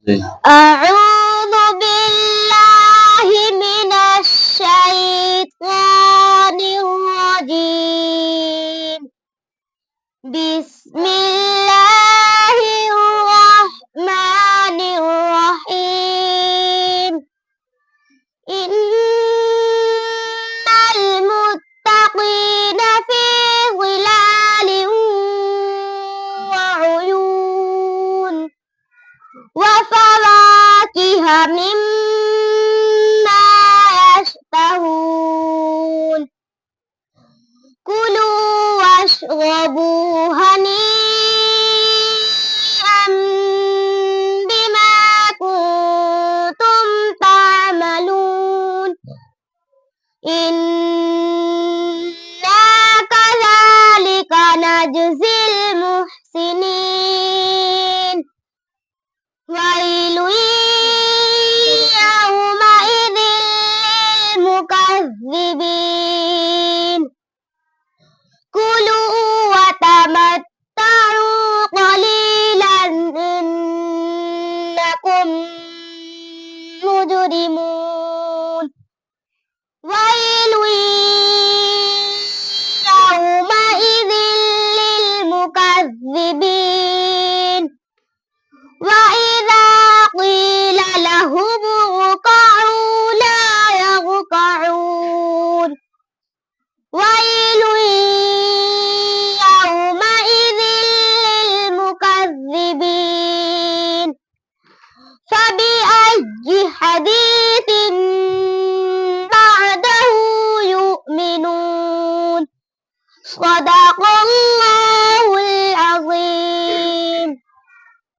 أعوذ بالله من الشيطان الرجيم. بسم الله الرحمن الرحيم. إن المتقين في ظلال وعيون وفواكه مما يشتهون. كلوا واشربوا هنيئا بما كنتم تعملون. إنا كذلك نجزي المحسنين. ويل يومئذ للمكذبين. كلوا وتمتعوا قليلا إنكم مجرمون. ويل يومئذ للمكذبين. وإذا قيل لهم اركعوا لا يركعون. ويل يومئذ للمكذبين. فبأي حديث بعده يؤمنون. صدق الله العظيم.